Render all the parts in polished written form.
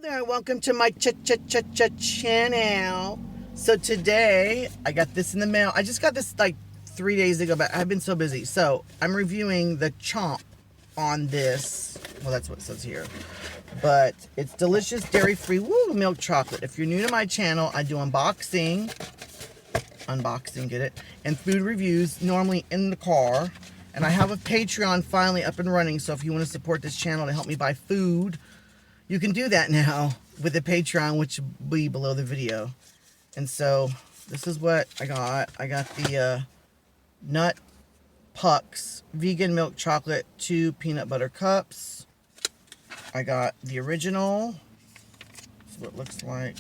There, welcome to my channel. So today I got this in the mail. I just got this like 3 days ago, but I've been so busy. So I'm reviewing the Chomp on this. Well, that's what it says here. But it's delicious dairy-free milk chocolate. If you're new to my channel, I do unboxing, get it, and food reviews normally in the car. And I have a Patreon finally up and running. So if you want to support this channel to help me buy food, you can do that now with the Patreon, which will be below the video. And so this is what I got. I got the Nut Pucks vegan milk chocolate 2 peanut butter cups. I got the original. This is what it looks like.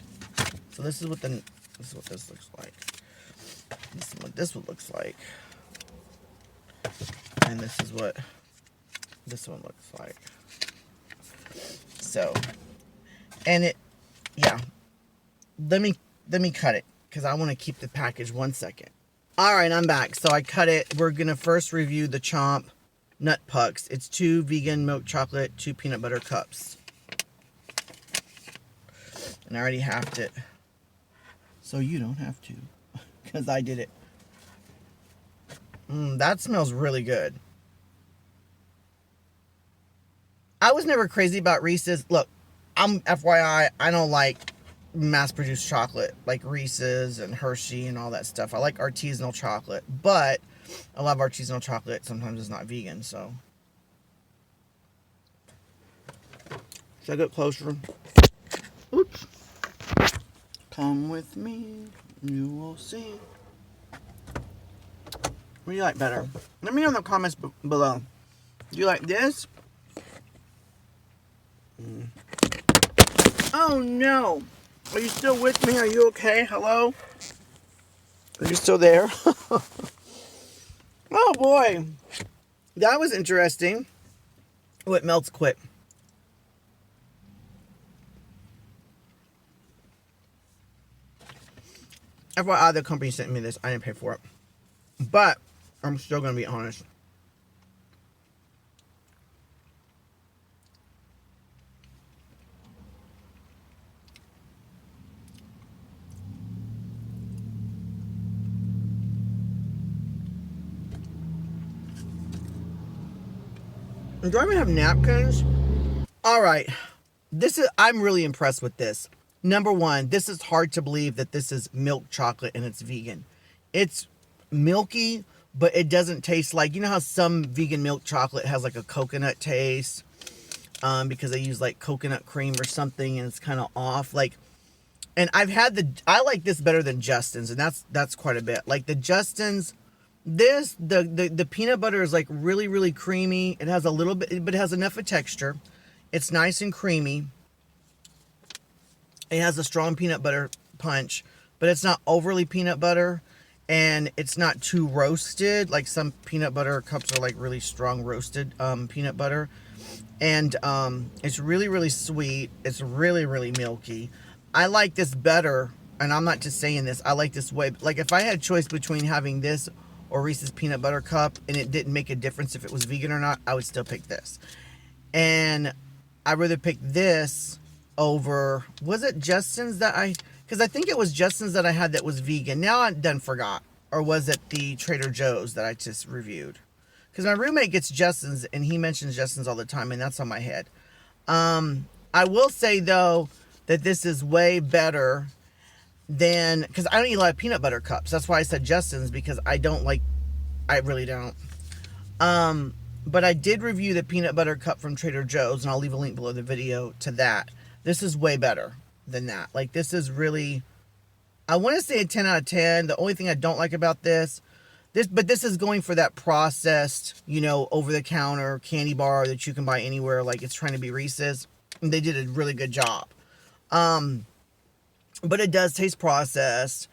So this is what this looks like. This is what this one looks like. And this is what this one looks like. So, and it, yeah, let me cut it because I want to keep the package 1 second. All right, I'm back. So I cut it. We're going to first review the Chomp Nut Pucks. It's 2 vegan milk chocolate, 2 peanut butter cups. And I already halved it. So you don't have to because I did it. That smells really good. I was never crazy about Reese's. Look, I'm FYI, I don't like mass-produced chocolate like Reese's and Hershey and all that stuff. I like artisanal chocolate, but I love artisanal chocolate. Sometimes it's not vegan, so. Should I get closer? Oops. Come with me, you will see. What do you like better? Let me know in the comments below. Do you like this? Oh no! Are you still with me? Are you okay? Hello? Are you still there? Oh boy! That was interesting. Oh, it melts quick. FYI, the company sent me this. I didn't pay for it. But I'm still going to be honest. Do I even have napkins? All right. I'm really impressed with this. Number one, this is hard to believe that this is milk chocolate and it's vegan. It's milky, but it doesn't taste like, you know how some vegan milk chocolate has like a coconut taste, because they use like coconut cream or something and it's kind of off. Like, and I like this better than Justin's, and that's quite a bit. Like the Justin's, the peanut butter is like really, really creamy. It has a little bit, but it has enough of texture. It's nice and creamy. It has a strong peanut butter punch, but it's not overly peanut butter, and it's not too roasted. Like some peanut butter cups are like really strong roasted peanut butter. And it's really, really sweet. It's really, really milky. I like this better, and I'm not just saying this. I like this way. Like if I had a choice between having this or Reese's peanut butter cup, and it didn't make a difference if it was vegan or not, I would still pick this. And I'd rather pick this over, was it Justin's because I think it was Justin's that I had that was vegan. Now I done forgot. Or was it the Trader Joe's that I just reviewed? Because my roommate gets Justin's, and he mentions Justin's all the time, and that's on my head. I will say, though, that this is way better than, because I don't eat a lot of peanut butter cups. That's why I said Justin's, because I really don't. But I did review the peanut butter cup from Trader Joe's, and I'll leave a link below the video to that. This is way better than that. Like, this is really, I want to say a 10 out of 10. The only thing I don't like about this is going for that processed, over-the-counter candy bar that you can buy anywhere. Like, it's trying to be Reese's. And they did a really good job. But it does taste processed.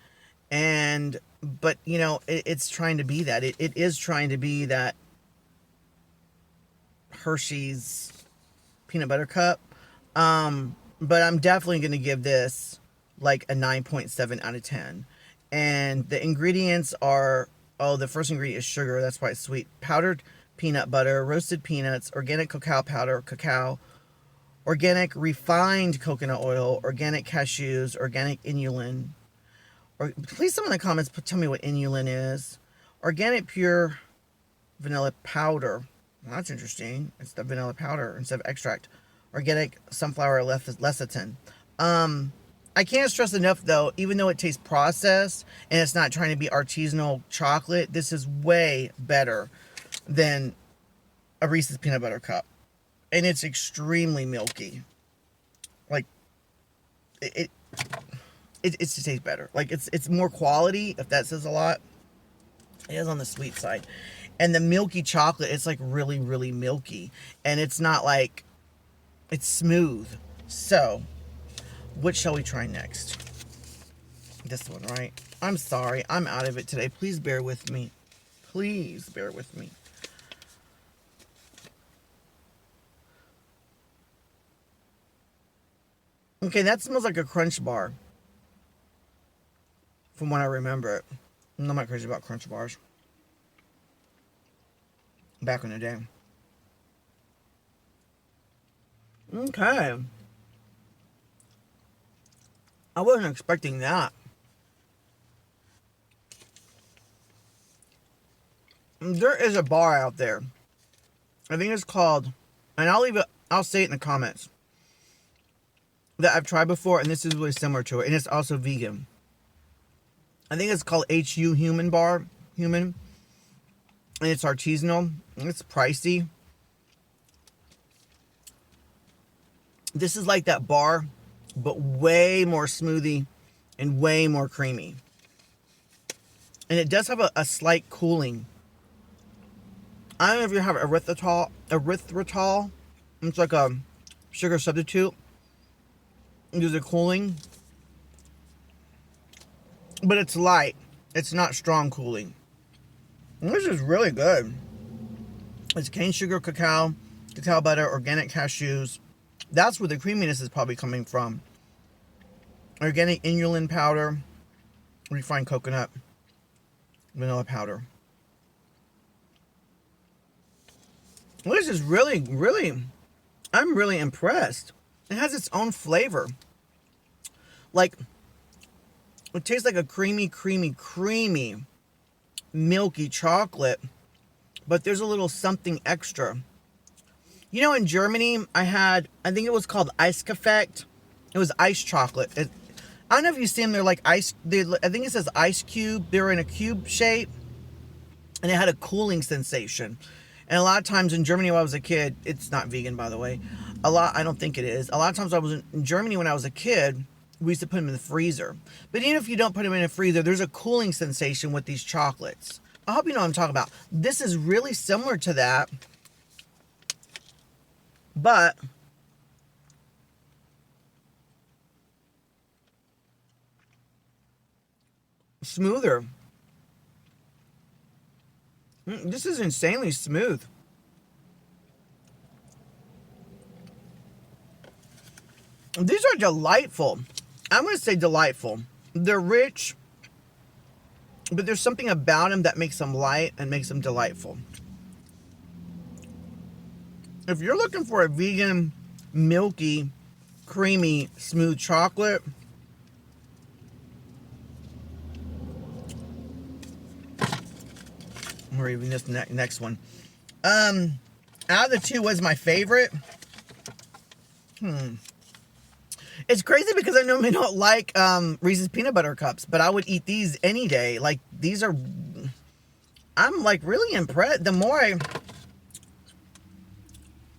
But, it's trying to be that. It is trying to be that Hershey's peanut butter cup. But I'm definitely going to give this like a 9.7 out of 10. And the ingredients are, the first ingredient is sugar. That's why it's sweet. Powdered peanut butter, roasted peanuts, organic cacao powder, cacao, organic refined coconut oil, organic cashews, organic inulin. Or please, someone in the comments tell me what inulin is. Organic pure vanilla powder. Well, that's interesting. It's the vanilla powder instead of extract. Organic sunflower lecithin. I can't stress enough though, even though it tastes processed and it's not trying to be artisanal chocolate, this is way better than a Reese's peanut butter cup. And it's extremely milky. Like, it tastes better. Like, it's more quality, if that says a lot. It is on the sweet side. And the milky chocolate, it's like really, really milky. And it's not like, it's smooth. So, what shall we try next? This one, right? I'm sorry, I'm out of it today. Please bear with me. Please bear with me. Okay, that smells like a Crunch bar. From what I remember it. I'm not crazy about Crunch bars. Back in the day. Okay. I wasn't expecting that. There is a bar out there. I think it's called, and I'll say it in the comments, that I've tried before, and this is really similar to it, and it's also vegan. I think it's called HU Human Bar, and it's artisanal, and it's pricey. This is like that bar, but way more smoothie and way more creamy. And it does have a slight cooling. I don't know if you have erythritol. It's like a sugar substitute. There's a cooling. But it's light. It's not strong cooling. And this is really good. It's cane sugar, cacao butter, organic cashews. That's where the creaminess is probably coming from. Organic inulin powder, refined coconut, vanilla powder. Well, this is really, really, I'm really impressed. It has its own flavor. Like, it tastes like a creamy, milky chocolate, but there's a little something extra. You know, in Germany, I think it was called Eisgefekt. It was ice chocolate. I don't know if you see them, they're like ice, I think it says ice cube. They're in a cube shape, and it had a cooling sensation. And a lot of times in Germany when I was a kid, it's not vegan, by the way. I don't think it is. A lot of times I was in Germany when I was a kid, we used to put them in the freezer. But even if you don't put them in a freezer, there's a cooling sensation with these chocolates. I hope you know what I'm talking about. This is really similar to that, but smoother. This is insanely smooth. These are delightful. I'm going to say delightful. They're rich, but there's something about them that makes them light and makes them delightful. If you're looking for a vegan, milky, creamy, smooth chocolate, or even this next one. Out of the two, was my favorite. It's crazy because I normally don't like Reese's peanut butter cups, but I would eat these any day. Like, these are, I'm like really impressed. The more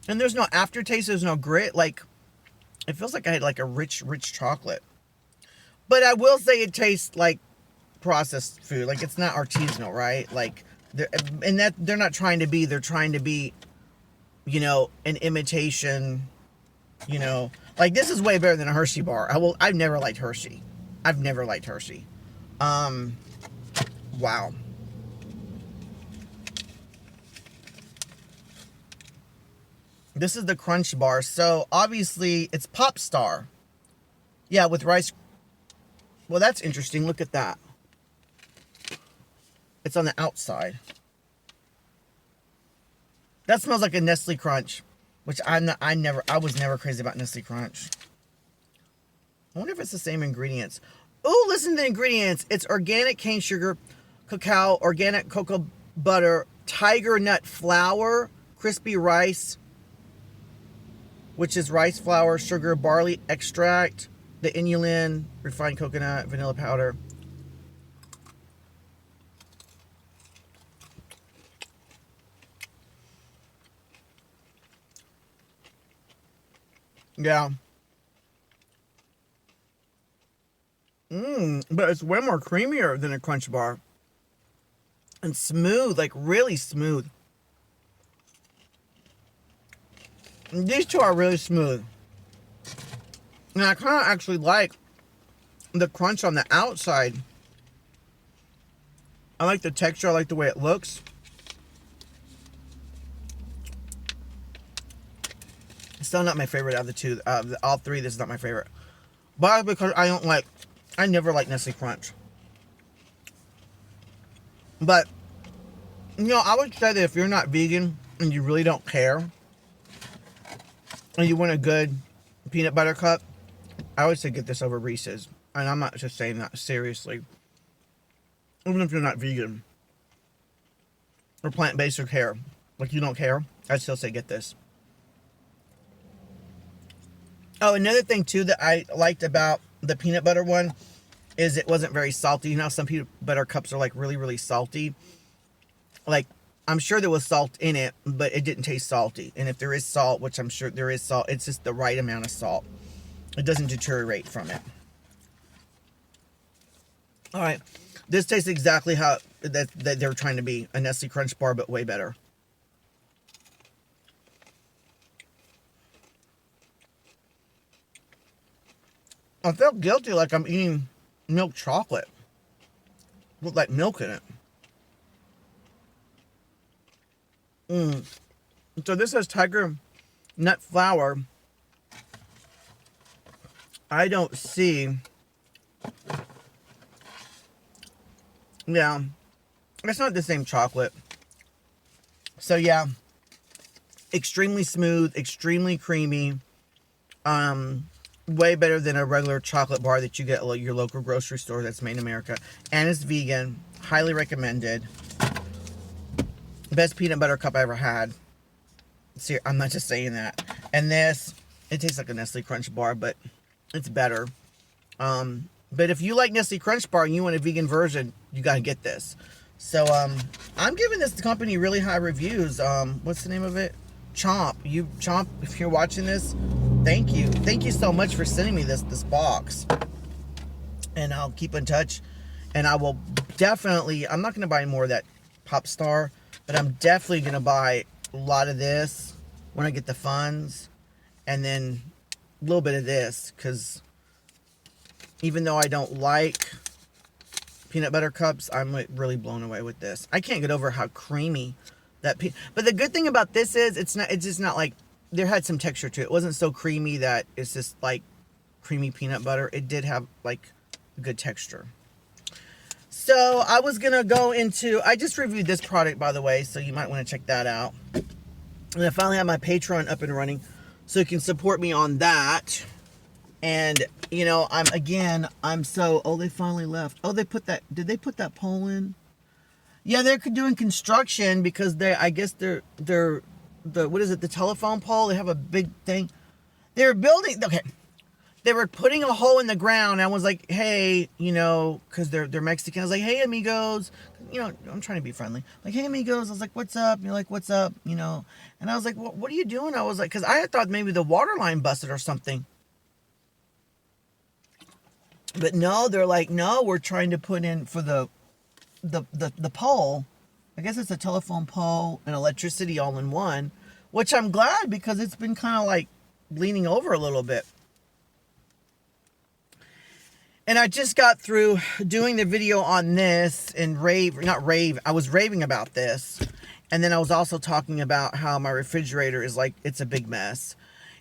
and there's no aftertaste, there's no grit. Like, it feels like I had like a rich chocolate. But I will say it tastes like processed food. Like, it's not artisanal, right? Like, they're not trying to be, they're trying to be, you know, an imitation, you know. Like, this is way better than a Hershey bar. I've never liked Hershey. Wow. This is the Crunch bar. So, obviously, it's Pop Star. Yeah, with rice. Well, that's interesting. Look at that. It's on the outside. That smells like a Nestle Crunch which I was never crazy about Nestle Crunch. I wonder if it's the same ingredients. Oh, listen to the ingredients. It's organic cane sugar, cacao, organic cocoa butter, tiger nut flour, crispy rice, which is rice flour, sugar, barley extract, the inulin, refined coconut, vanilla powder. Yeah. But it's way more creamier than a Crunch Bar. And smooth, like really smooth. And these two are really smooth. And I kind of actually like the crunch on the outside. I like the texture, I like the way it looks. Still not my favorite out of the two. All three, this is not my favorite. But because I never liked Nestle Crunch. But, you know, I would say that if you're not vegan and you really don't care, and you want a good peanut butter cup, I would say get this over Reese's. And I'm not just saying that seriously. Even if you're not vegan or plant-based or care, like you don't care, I'd still say get this. Oh, another thing too that I liked about the peanut butter one is it wasn't very salty. You know, some peanut butter cups are like really, really salty. Like, I'm sure there was salt in it, but it didn't taste salty. And if there is salt, which I'm sure there is salt, it's just the right amount of salt. It doesn't deteriorate from it. All right. This tastes exactly how that they're trying to be. A Nestle Crunch bar, but way better. I feel guilty like I'm eating milk chocolate with like milk in it. So this has tiger nut flour. I don't see. Yeah, it's not the same chocolate. So yeah, extremely smooth, extremely creamy. Way better than a regular chocolate bar that you get at your local grocery store that's made in America. And it's vegan. Highly recommended. Best peanut butter cup I ever had. See, I'm not just saying that. And this, it tastes like a Nestle Crunch bar, but it's better. But if you like Nestle Crunch bar and you want a vegan version, you gotta get this. So I'm giving this company really high reviews. What's the name of it? Chomp. Chomp, if you're watching this, thank you. Thank you so much for sending me this box. And I'll keep in touch. And I will definitely, I'm not going to buy more of that Pop Star, but I'm definitely going to buy a lot of this when I get the funds. And then a little bit of this, because even though I don't like peanut butter cups, I'm like really blown away with this. I can't get over how creamy that but the good thing about this is it's just not like, there had some texture to it. It wasn't so creamy that it's just like creamy peanut butter. It did have like a good texture. So I was gonna go into, I just reviewed this product, by the way, so you might want to check that out. And I finally have my Patreon up and running, so you can support me on that. And you know, I'm so, oh, they finally left. Oh, they put that, did they put that pole in? Yeah, they're doing construction because I guess they're what is it, the telephone pole, they have a big thing. They're building, okay, they were putting a hole in the ground. I was like, hey, you know, because they're Mexican. I was like, hey, amigos, you know, I'm trying to be friendly. Like, hey, amigos. I was like, what's up? And you're like, what's up? You know, and I was like, what are you doing? I was like, because I had thought maybe the water line busted or something. But no, they're like, no, we're trying to put in for the pole. I guess it's a telephone pole and electricity all in one, which I'm glad because it's been kind of like leaning over a little bit. And I just got through doing the video on this and I was raving about this. And then I was also talking about how my refrigerator is like, it's a big mess.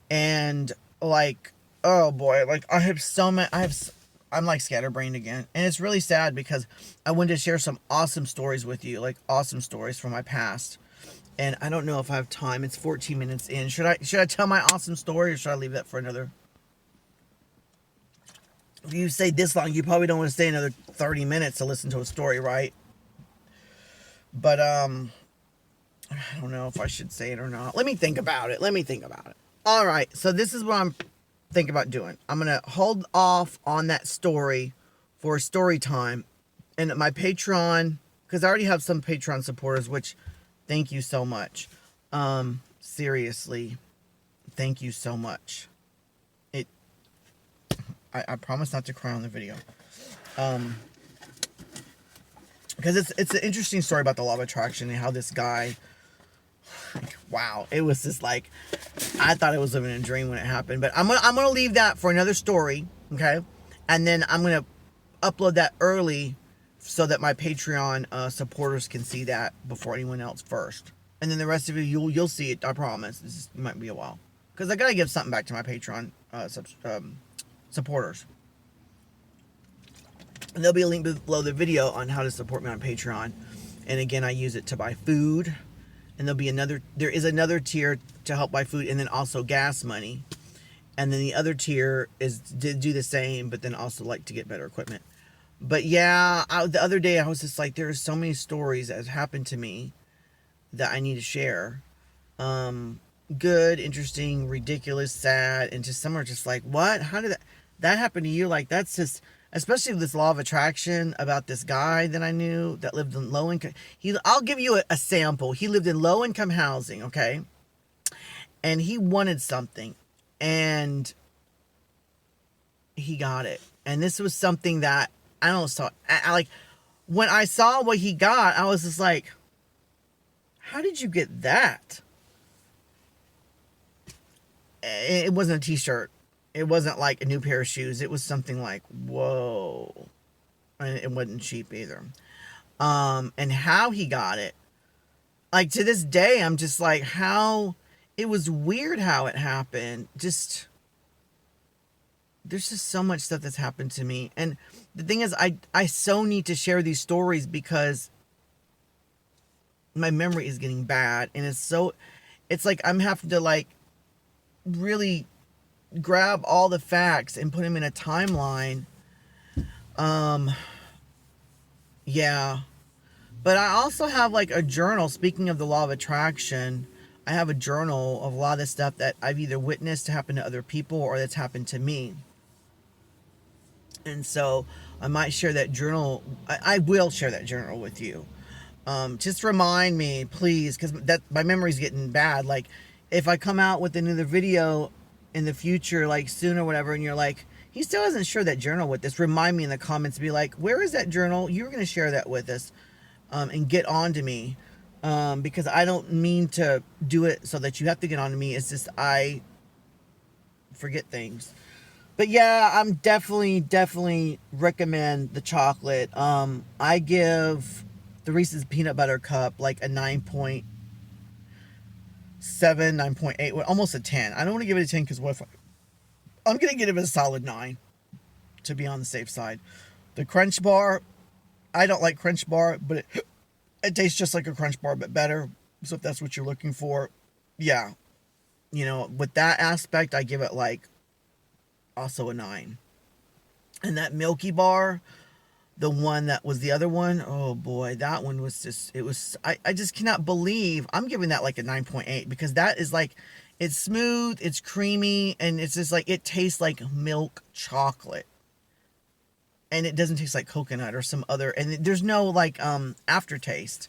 And like, oh boy, like I have so many, I'm like scatterbrained again. And it's really sad because I wanted to share some awesome stories with you, like awesome stories from my past. And I don't know if I have time. It's 14 minutes in. Should I tell my awesome story, or should I leave that for another? If you stay this long, you probably don't want to stay another 30 minutes to listen to a story, right? But I don't know if I should say it or not. Let me think about it. All right, so this is what I'm thinking about doing. I'm going to hold off on that story for story time. And my Patreon, because I already have some Patreon supporters, which thank you so much. Seriously, thank you so much. I promise not to cry on the video. Because it's an interesting story about the law of attraction and how this guy, like, wow, it was just like, I thought I was living a dream when it happened. But I'm gonna leave that for another story, okay? And then I'm gonna upload that early so that my Patreon supporters can see that before anyone else first. And then the rest of you, you'll see it. I promise. It might be a while, because I gotta give something back to my Patreon supporters. And there'll be a link below the video on how to support me on Patreon. And again, I use it to buy food. And there is another tier to help buy food, and then also gas money. And then the other tier is to do the same, but then also like to get better equipment. But yeah, the other day I was just like, there are so many stories that have happened to me that I need to share. Good, interesting, ridiculous, sad, and just some are just like, what? How did that happen to you? Like, that's just, especially with this law of attraction about this guy that I knew that lived in low income. I'll give you a sample. He lived in low income housing, okay? And he wanted something, and he got it. And this was something that I don't know. I like, when I saw what he got, I was just like, how did you get that? It wasn't a t-shirt. It wasn't like a new pair of shoes. It was something like, whoa. And it wasn't cheap either. And how he got it, like, to this day, I'm just like, how, it was weird how it happened. Just, there's just so much stuff that's happened to me. And the thing is, I so need to share these stories because my memory is getting bad. And it's like I'm having to, like, really grab all the facts and put them in a timeline. Yeah. But I also have, like, a journal. Speaking of the law of attraction, I have a journal of a lot of the stuff that I've either witnessed to happen to other people or that's happened to me. And so I might share that journal. I will share that journal with you. Just remind me, please, because my memory's getting bad. Like, if I come out with another video in the future, like soon or whatever, and you're like, he still hasn't shared that journal with us, remind me in the comments, be like, where is that journal? You were going to share that with us, and get on to me, because I don't mean to do it so that you have to get on to me. It's just, I forget things. But yeah, I'm definitely recommend the chocolate. I give the Reese's Peanut Butter Cup like a 9.7, 9.8, almost a 10. I don't want to give it a 10 because what if I'm going to give it a solid 9 to be on the safe side. The Crunch Bar, I don't like Crunch Bar, but it tastes just like a Crunch Bar, but better. So if that's what you're looking for, yeah. You know, with that aspect, I give it like also a 9. And that Milky Bar, the one that was the other one, oh boy, that one was just, it was, I just cannot believe I'm giving that like a 9.8, because that is like, it's smooth, it's creamy, and it's just like, it tastes like milk chocolate. And it doesn't taste like coconut or some other, and there's no like aftertaste.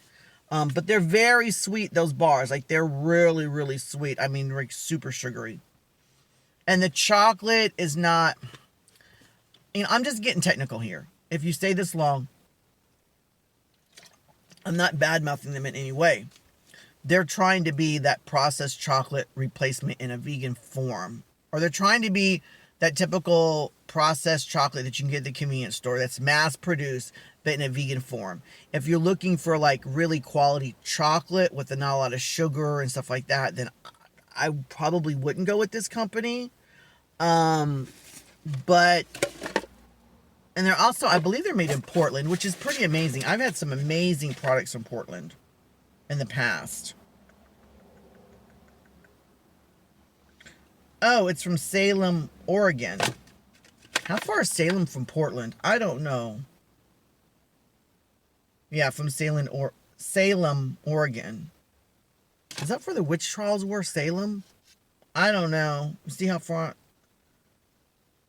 But they're very sweet, those bars. Like, they're really, really sweet. I mean, like, super sugary. And the chocolate is not, you know, I'm just getting technical here. If you stay this long, I'm not bad-mouthing them in any way. They're trying to be that processed chocolate replacement in a vegan form. Or they're trying to be that typical processed chocolate that you can get at the convenience store that's mass-produced, but in a vegan form. If you're looking for, like, really quality chocolate with not a lot of sugar and stuff like that, then I probably wouldn't go with this company. But, and they're also, I believe they're made in Portland, which is pretty amazing. I've had some amazing products from Portland in the past. Oh, it's from Salem, Oregon. How far is Salem from Portland? I don't know. Yeah, from Salem, Oregon. Is that where the witch trials were? Salem? I don't know. See how far.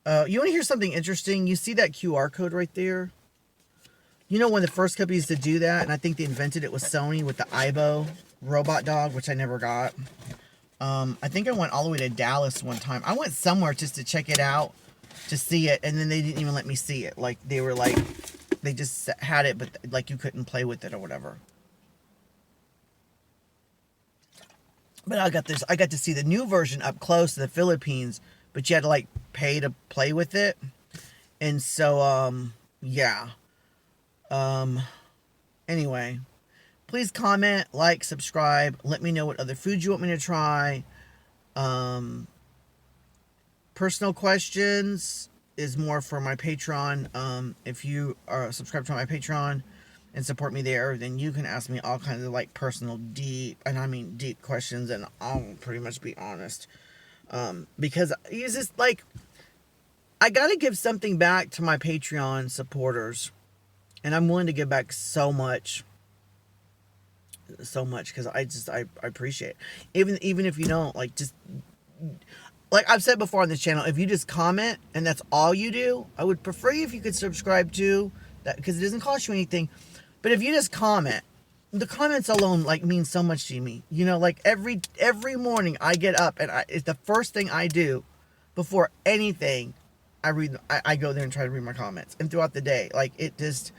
You want to hear something interesting? You see that QR code right there? You know, one of the first companies to do that, and I think they invented it, was Sony with the Aibo robot dog, which I never got. I think I went all the way to Dallas one time. I went somewhere just to check it out, to see it, and then they didn't even let me see it. Like, they were like, they just had it, but like you couldn't play with it or whatever. But I got to see the new version up close in the Philippines, but you had to like pay to play with it. And so, yeah. Anyway, please comment, like, subscribe. Let me know what other foods you want me to try. Personal questions is more for my Patreon. If you are subscribed to my Patreon and support me there, then you can ask me all kinds of like personal, deep questions, and I'll pretty much be honest. Because it's just like, I gotta give something back to my Patreon supporters, and I'm willing to give back so much because I appreciate it. Even if you don't, like, just like I've said before on this channel, if you just comment and that's all you do, I would prefer you if you could subscribe to that, because it doesn't cost you anything. But if you just comment, the comments alone like mean so much to me. You know, like every morning I get up and it's the first thing I do before anything. I go there and try to read my comments, and throughout the day, like, it just,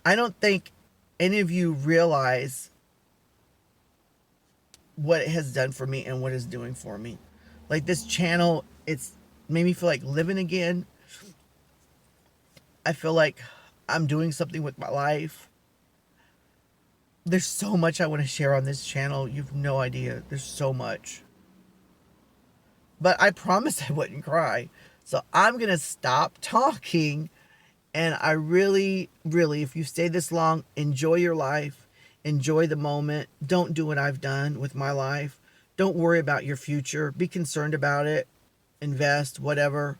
I don't think any of you realize what it has done for me and what it's doing for me. Like, this channel, it's made me feel like living again. I feel like I'm doing something with my life. There's so much I want to share on this channel. You've no idea. There's so much. But I promised I wouldn't cry. So I'm going to stop talking. And I really, really, if you stay this long, enjoy your life. Enjoy the moment. Don't do what I've done with my life. Don't worry about your future. Be concerned about it. Invest, whatever.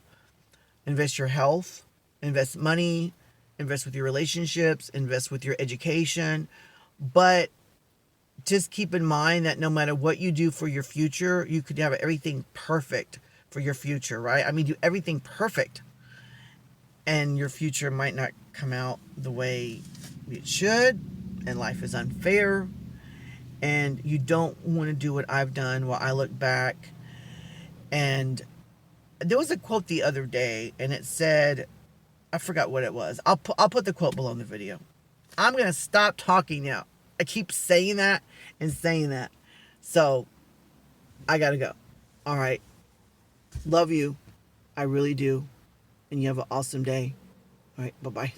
Invest your health. Invest money. Invest with your relationships. Invest with your education. But just keep in mind that no matter what you do for your future, you could have everything perfect for your future, right? I mean, do everything perfect, and your future might not come out the way it should, and life is unfair, and you don't want to do what I've done while I look back. And there was a quote the other day, and it said, I forgot what it was. I'll put the quote below in the video. I'm going to stop talking now. I keep saying that and saying that. So, I got to go. All right. Love you. I really do. And you have an awesome day. All right. Bye-bye.